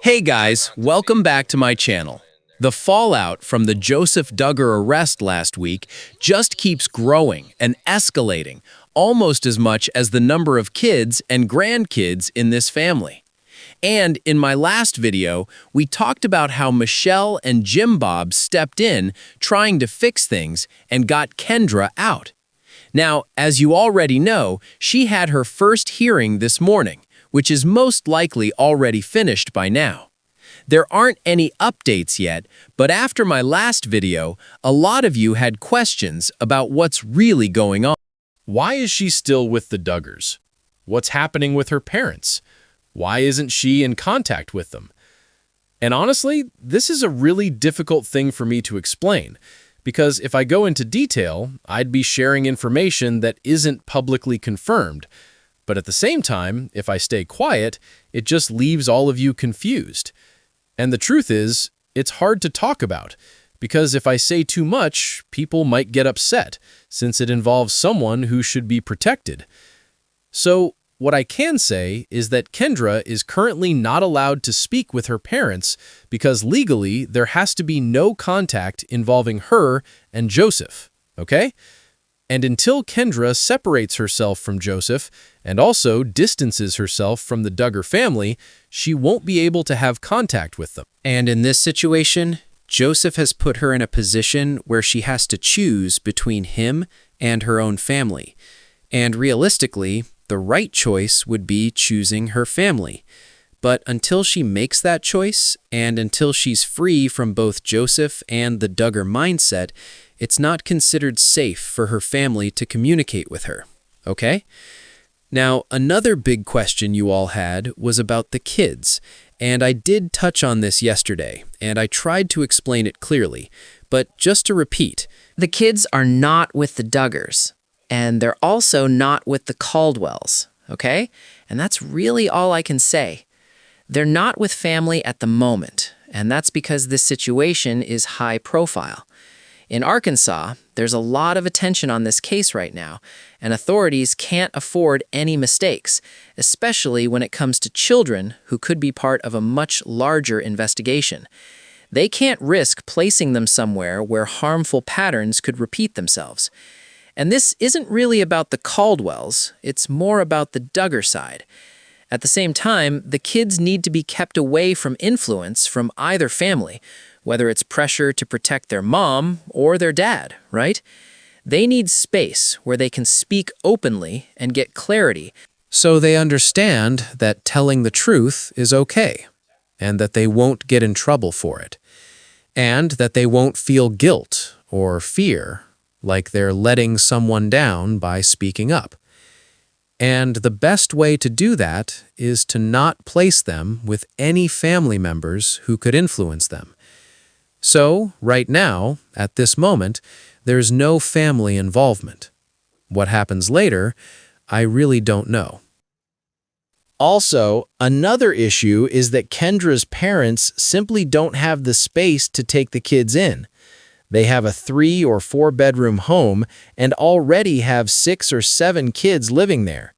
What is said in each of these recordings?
Hey guys, welcome back to my channel. The fallout from the Joseph Duggar arrest last week just keeps growing and escalating, almost as much as the number of kids and grandkids in this family. And in my last video, we talked about how Michelle and Jim Bob stepped in trying to fix things and got Kendra out. Now, as you already know, she had her first hearing this morning, which is most likely already finished by now. There aren't any updates yet, but after my last video, a lot of you had questions about what's really going on. Why is she still with the Duggars? What's happening with her parents? Why isn't she in contact with them? And honestly, this is a really difficult thing for me to explain, because if I go into detail, I'd be sharing information that isn't publicly confirmed. But at the same time, if I stay quiet, it just leaves all of you confused. And the truth is, it's hard to talk about, because if I say too much, people might get upset, since it involves someone who should be protected. So, what I can say is that Kendra is currently not allowed to speak with her parents because legally there has to be no contact involving her and Joseph, okay? And until Kendra separates herself from Joseph and also distances herself from the Duggar family, she won't be able to have contact with them. And in this situation, Joseph has put her in a position where she has to choose between him and her own family. And realistically, the right choice would be choosing her family. But until she makes that choice, and until she's free from both Joseph and the Duggar mindset, it's not considered safe for her family to communicate with her, okay? Now, another big question you all had was about the kids, and I did touch on this yesterday, and I tried to explain it clearly, but just to repeat. The kids are not with the Duggars, and they're also not with the Caldwells, okay? And that's really all I can say. They're not with family at the moment, and that's because this situation is high profile. In Arkansas, there's a lot of attention on this case right now, and authorities can't afford any mistakes, especially when it comes to children who could be part of a much larger investigation. They can't risk placing them somewhere where harmful patterns could repeat themselves. And this isn't really about the Caldwells, it's more about the Duggar side. At the same time, the kids need to be kept away from influence from either family, whether it's pressure to protect their mom or their dad, right? They need space where they can speak openly and get clarity, So they understand that telling the truth is okay, and that they won't get in trouble for it, and that they won't feel guilt or fear like they're letting someone down by speaking up. And the best way to do that is to not place them with any family members who could influence them. So, right now, at this moment, there's no family involvement. What happens later, I really don't know. Also, another issue is that Kendra's parents simply don't have the space to take the kids in. They have a 3- or 4-bedroom home and already have 6 or 7 kids living there.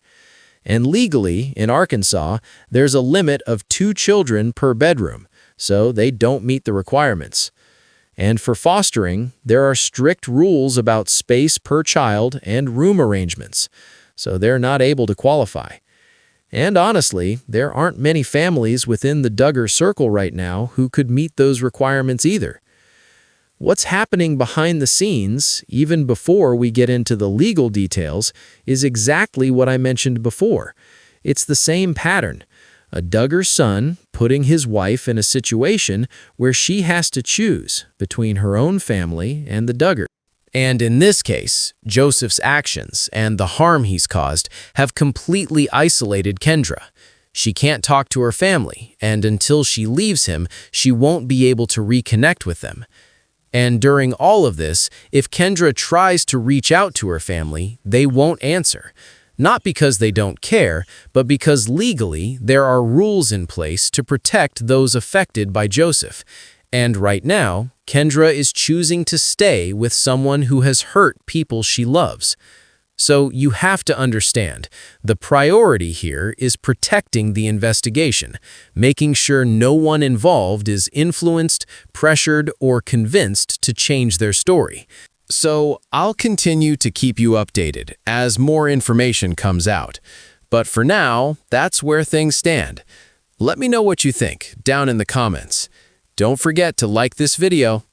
And legally, in Arkansas, there's a limit of 2 children per bedroom, so they don't meet the requirements. And for fostering, there are strict rules about space per child and room arrangements, so they're not able to qualify. And honestly, there aren't many families within the Duggar circle right now who could meet those requirements either. What's happening behind the scenes, even before we get into the legal details, is exactly what I mentioned before. It's the same pattern. A Duggar son putting his wife in a situation where she has to choose between her own family and the Duggars. And in this case, Joseph's actions and the harm he's caused have completely isolated Kendra. She can't talk to her family, and until she leaves him, she won't be able to reconnect with them. And during all of this, if Kendra tries to reach out to her family, they won't answer. Not because they don't care, but because legally there are rules in place to protect those affected by Joseph. And right now, Kendra is choosing to stay with someone who has hurt people she loves. So you have to understand, the priority here is protecting the investigation, making sure no one involved is influenced, pressured, or convinced to change their story. So I'll continue to keep you updated as more information comes out. But for now, that's where things stand. Let me know what you think down in the comments. Don't forget to like this video